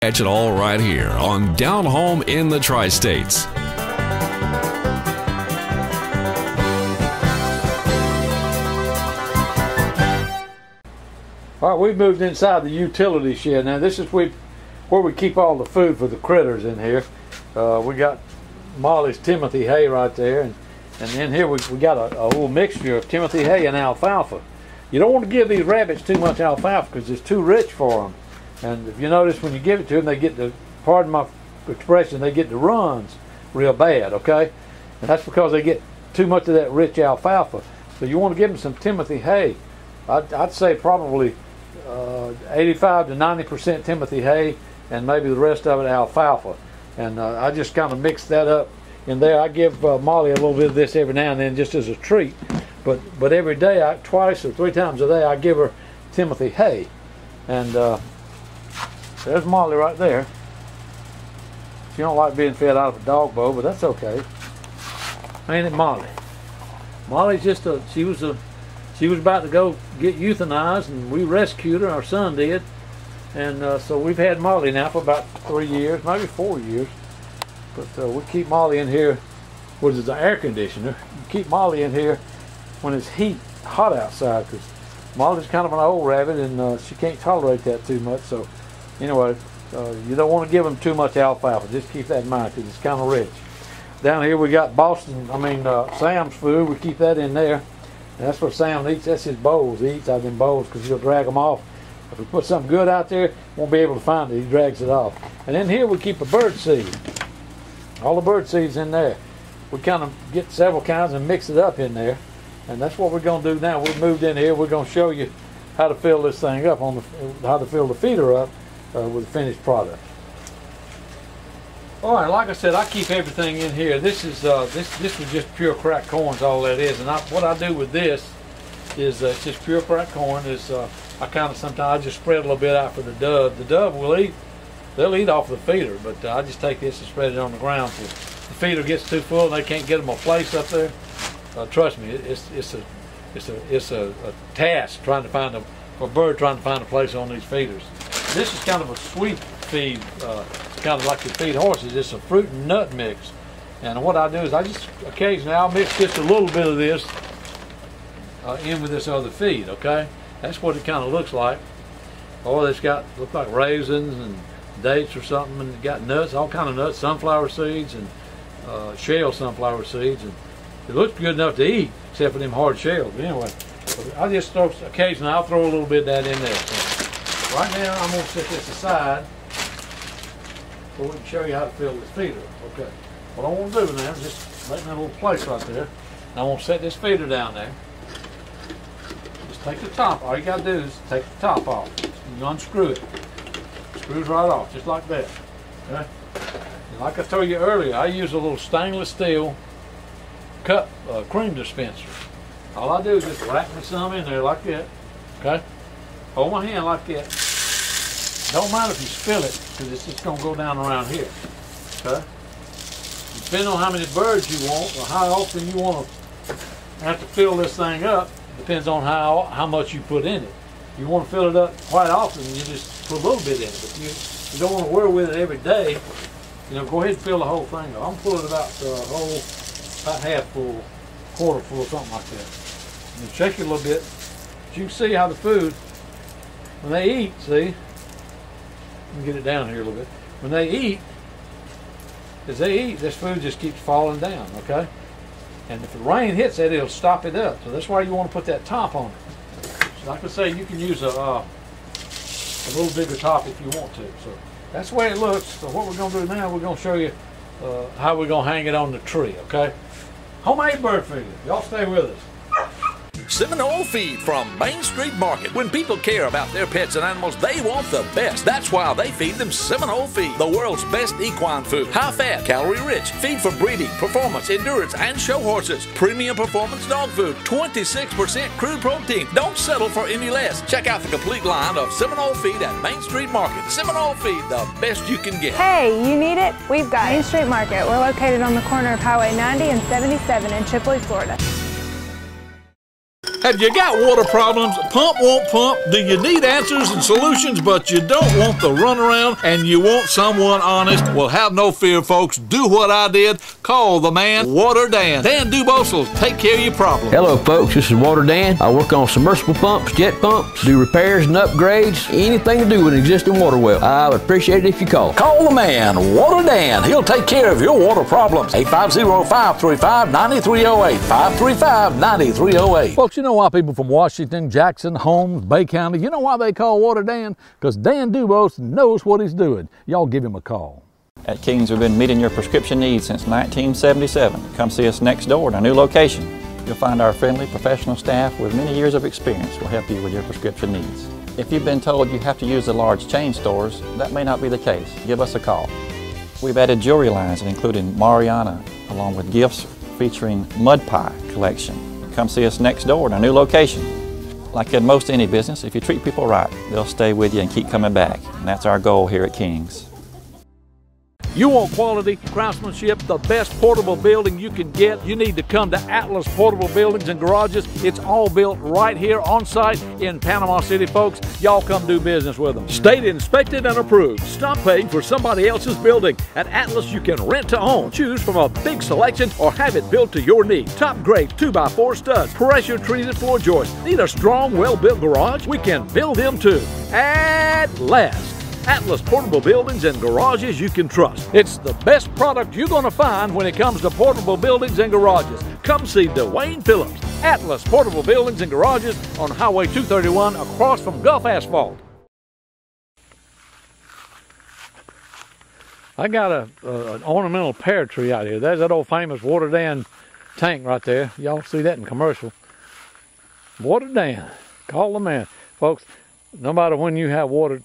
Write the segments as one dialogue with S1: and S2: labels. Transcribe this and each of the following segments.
S1: Catch it all right here on Down Home in the Tri-States.
S2: All right, we've moved inside the utility shed. Now this is where we keep all the food for the critters in here. We got Molly's Timothy hay right there, and in here we got a little mixture of Timothy hay and alfalfa. You don't want to give these rabbits too much alfalfa because it's too rich for them. And if you notice, when you give it to them, they get the, pardon my expression, they get the runs real bad, okay? And that's because they get too much of that rich alfalfa. So you want to give them some Timothy hay. I'd say probably 85 to 90% Timothy hay, and maybe the rest of it alfalfa. And I just kind of mix that up in there. I give Molly a little bit of this every now and then just as a treat. But every day, twice or three times a day, I give her Timothy hay. And there's Molly right there. She don't like being fed out of a dog bowl, but that's okay. Ain't it, Molly? Molly's just she was about to go get euthanized, and we rescued her. Our son did. And so we've had Molly now for about 3 years, maybe 4 years. But we keep Molly in here, which is the air conditioner. You keep Molly in here when it's hot outside, because Molly's kind of an old rabbit, and she can't tolerate that too much. So anyway, you don't want to give them too much alfalfa. Just keep that in mind, because it's kind of rich. Down here we got Sam's food. We keep that in there. And that's what Sam eats. That's his bowls. He eats out of them bowls because he'll drag them off. If we put something good out there, won't be able to find it. He drags it off. And in here we keep a bird seed. All the bird seeds in there. We kind of get several kinds and mix it up in there. And that's what we're going to do now. We've moved in here. We're going to show you how to fill this thing up, how to fill the feeder up with the finished product. All right, like I said, I keep everything in here. This is this was just pure cracked corn, is all that is. And what I do with this is it's just pure cracked corn. I kind of sometimes I just spread a little bit out for the dove. The dove will eat. They'll eat off the feeder, but I just take this and spread it on the ground. So if the feeder gets too full and they can't get them a place up there, trust me, it's a task trying to find a bird trying to find a place on these feeders. This is kind of a sweet feed, kind of like you feed horses. It's a fruit and nut mix. And what I do is I just occasionally I'll mix just a little bit of this in with this other feed, okay? That's what it kind of looks like. Or it's looks like raisins and dates or something, and it got nuts, all kind of nuts, sunflower seeds and shell sunflower seeds, and it looks good enough to eat, except for them hard shells. But anyway, I just occasionally I'll throw a little bit of that in there. So right now I'm going to set this aside so we can show you how to fill this feeder. Okay. What I want to do now is just make me a little place right there. And I want to set this feeder down there. Just take the top. All you got to do is take the top off. You unscrew it. Screws right off, just like that. Okay. And like I told you earlier, I use a little stainless steel cup cream dispenser. All I do is just wrap me some in there like that. Okay. Hold my hand like that. Don't mind if you spill it, because it's just going to go down around here. Okay. Depending on how many birds you want, or how often you want to have to fill this thing up, depends on how much you put in it. You want to fill it up quite often, you just put a little bit in it. But you don't want to worry with it every day. You know, go ahead and fill the whole thing up. I'm pulling about about half full, quarter full, something like that. And shake it a little bit. But you can see how the food, when they eat, see, let me get it down here a little bit. When they eat, as they eat, this food just keeps falling down, okay? And if the rain hits it, it'll stop it up. So that's why you want to put that top on it. So like I say, you can use a little bigger top if you want to. So that's the way it looks. So what we're going to do now, we're going to show you how we're going to hang it on the tree, okay? Homemade bird feeder. Y'all stay with us.
S3: Seminole Feed from Main Street Market. When people care about their pets and animals, they want the best. That's why they feed them Seminole Feed, the world's best equine food. High fat, calorie rich, feed for breeding, performance, endurance, and show horses. Premium performance dog food, 26% crude protein. Don't settle for any less. Check out the complete line of Seminole Feed at Main Street Market. Seminole Feed, the best you can get.
S4: Hey, you need it? We've got Main Street Market. We're located on the corner of Highway 90 and 77 in Chipley, Florida.
S3: Have you got water problems? Pump won't pump? Do you need answers and solutions, but you don't want the runaround and you want someone honest? Well, have no fear, folks. Do what I did. Call the man, Water Dan. Dan Dubose will take care of your problem.
S5: Hello, folks. This is Water Dan. I work on submersible pumps, jet pumps, do repairs and upgrades, anything to do with an existing water well. I would appreciate it if you call.
S3: Call the man, Water Dan. He'll take care of your water problems. 850-535-9308. 535-9308. Folks, you know why people from Washington, Jackson, Holmes, Bay County, you know why they call Water Dan? Because Dan Dubose knows what he's doing. Y'all give him a call.
S6: At King's, we've been meeting your prescription needs since 1977. Come see us next door at our new location. You'll find our friendly, professional staff with many years of experience will help you with your prescription needs. If you've been told you have to use the large chain stores, that may not be the case. Give us a call. We've added jewelry lines including Mariana, along with gifts featuring mud pie collection. Come see us next door at our new location. Like in most any business, if you treat people right, they'll stay with you and keep coming back. And that's our goal here at King's.
S3: You want quality craftsmanship, the best portable building you can get, you need to come to Atlas Portable Buildings and Garages. It's all built right here on site in Panama City, folks. Y'all come do business with them. State inspected and approved. Stop paying for somebody else's building. At Atlas, you can rent to own. Choose from a big selection or have it built to your need. Top grade 2x4 studs, pressure treated floor joists. Need a strong, well-built garage? We can build them too. At last. Atlas Portable Buildings and Garages you can trust. It's the best product you're going to find when it comes to portable buildings and garages. Come see Dwayne Phillips. Atlas Portable Buildings and Garages on Highway 231 across from Gulf Asphalt. I got an ornamental pear tree out here. There's that old famous Water Dan tank right there. Y'all see that in commercial. Water Dan. Call the man. Folks, no matter when you have well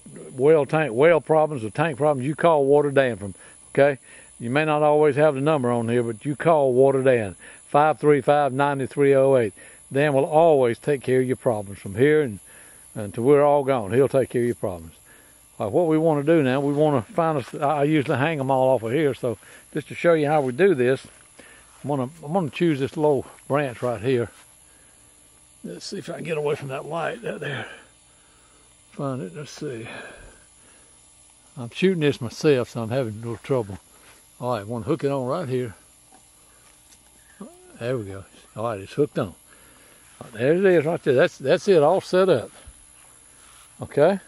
S3: problems or tank problems, you call Water Dan from, okay? You may not always have the number on here, but you call Water Dan, 535-9308. Dan will always take care of your problems from here and until we're all gone. He'll take care of your problems. What we want to do now, we want to find I usually hang them all off of here, so just to show you how we do this, I'm gonna choose this low branch right here. Let's see if I can get away from that light there. Find it, let's see. I'm shooting this myself, so I'm having a little trouble. All right, I want to hook it on right here. There we go. All right, it's hooked on. There it is right there. That's it, all set up. Okay.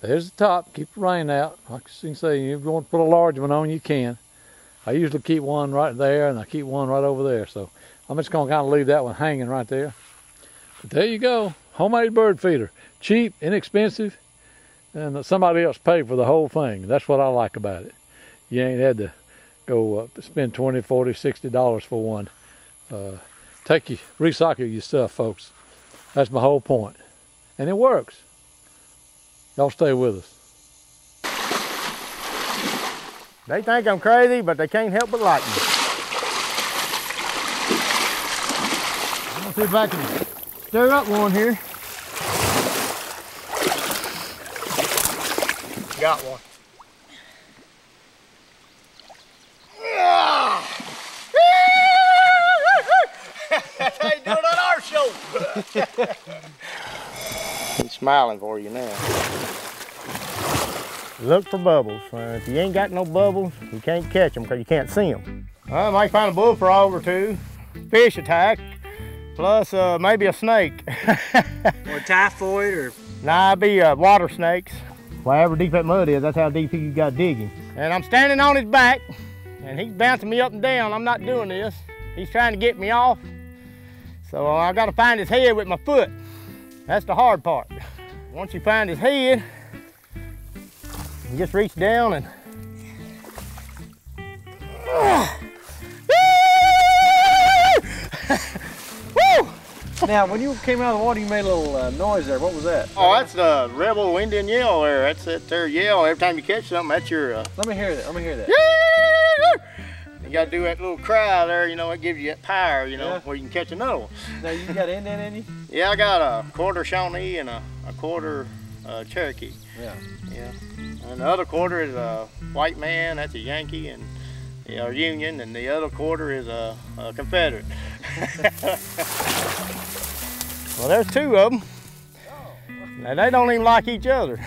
S3: There's the top. Keep the rain out. Like you can see, if you want to put a large one on, you can. I usually keep one right there, and I keep one right over there. So I'm just going to kind of leave that one hanging right there. But there you go. Homemade bird feeder. Cheap, inexpensive, and somebody else paid for the whole thing. That's what I like about it. You ain't had to go spend $20, $40, $60 for one. Recycle your stuff, folks. That's my whole point. And it works. Y'all stay with us.
S7: They think I'm crazy, but they can't help but like me. I'm gonna see if I can stir up one here. Got one. That's how you do it on our show. He's smiling for you now. Look for bubbles. If you ain't got no bubbles, you can't catch them because you can't see them. I might find a bullfrog or two, fish attack, plus maybe a snake.
S8: Or typhoid or?
S7: Nah, it'd be water snakes. However deep that mud is, that's how deep you got digging. And I'm standing on his back, and he's bouncing me up and down. I'm not doing this. He's trying to get me off. So I gotta find his head with my foot. That's the hard part. Once you find his head, you just reach down and
S8: Now, when you came out of the water, you made a little noise there. What was that?
S7: Oh, that's the rebel Indian yell there. That's it there yell. Every time you catch something, that's your...
S8: Let me hear that. Let me hear that.
S7: You got to do that little cry there, you know, it gives you that power, you know, where you can catch another one.
S8: Now, you got Indian in you?
S7: Yeah, I got a quarter Shawnee and a quarter Cherokee.
S8: Yeah.
S7: Yeah. And the other quarter is a white man, that's a Yankee, and Union, and the other quarter is a Confederate. Well, there's two of them. Now, they don't even like each other.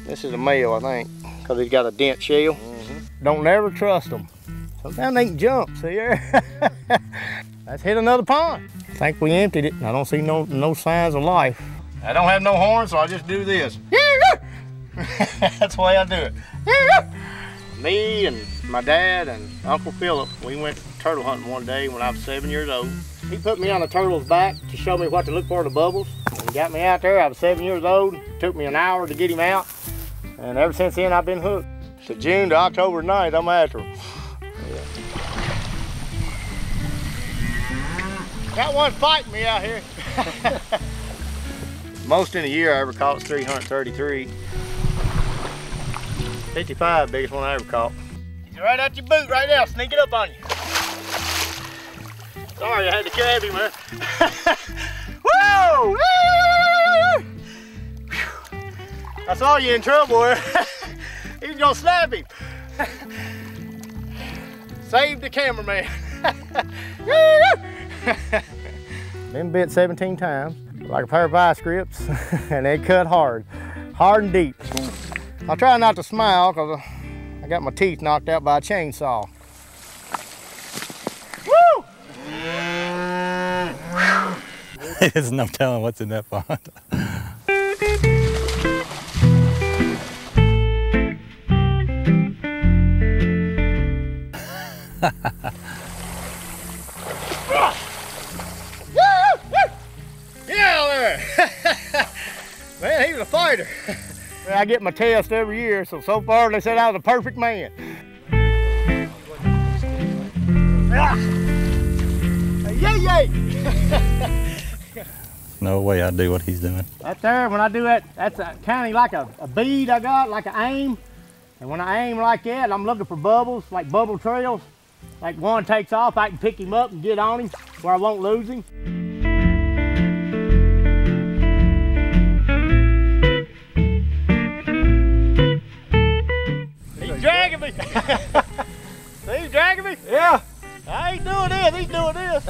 S7: This is a male, I think, because he's got a dent shell. Don't never trust them. Sometimes they can jump, see there? Let's hit another pond. I think we emptied it. I don't see no signs of life. I don't have no horns, so I just do this. That's the way I do it. Me and my dad and Uncle Philip, we went turtle hunting one day when I was 7 years old. He put me on the turtle's back to show me what to look for in the bubbles. He got me out there. I was 7 years old. It took me an hour to get him out. And ever since then, I've been hooked. So June to October 9th, I'm after him. Yeah. Got one fighting me out here. Most in a year I ever caught is 333. 55, biggest one I ever caught. He's right out your boot right now, sneaking up on you. Sorry, I had to grab him, man. Whoa! I saw you in trouble there. He was gonna snap him. Save the cameraman. Been bit 17 times, like a pair of vice grips, and they cut hard and deep. I'll try not to smile because I got my teeth knocked out by a chainsaw. Woo!
S9: There's no telling what's in that pond.
S7: Yeah, there! Man, he was a fighter. I get my test every year, so far they said I was a perfect man. Yay!
S9: No way I'd do what he's doing.
S7: Right there, when I do that, that's kind of like a bead I got, like an aim. And when I aim like that, I'm looking for bubbles, like bubble trails. Like one takes off, I can pick him up and get on him where I won't lose him. He's dragging me. See, he's dragging me? Yeah. I ain't doing this, he's doing this.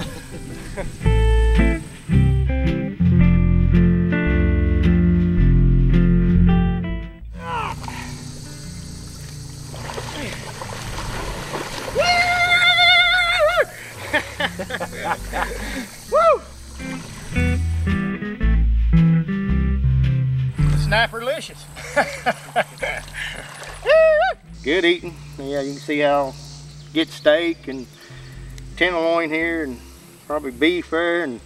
S7: Woo! Snapperlicious. Good eating. Yeah, you can see how get steak and tenderloin here and probably beef there, and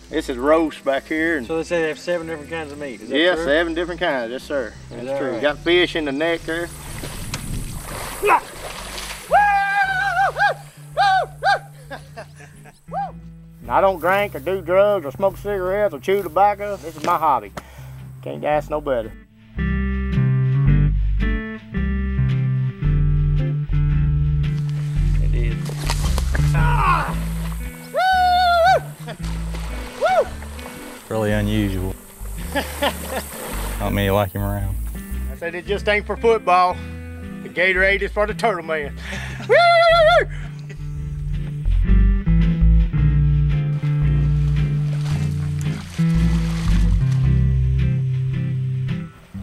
S7: this is roast back here. And
S8: so they say they have 7 different kinds of meat. Is that
S7: yeah,
S8: true?
S7: 7 different kinds. Yes, sir. That's true.
S8: Right?
S7: You got fish in the neck there. I don't drink or do drugs or smoke cigarettes or chew tobacco. This is my hobby. Can't ask no better. It is. Ah! Woo!
S9: Really unusual. Not many like him around.
S7: I said it just ain't for football. The Gatorade is for the turtle man.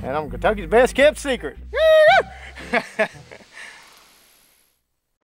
S7: And I'm Kentucky's best kept secret.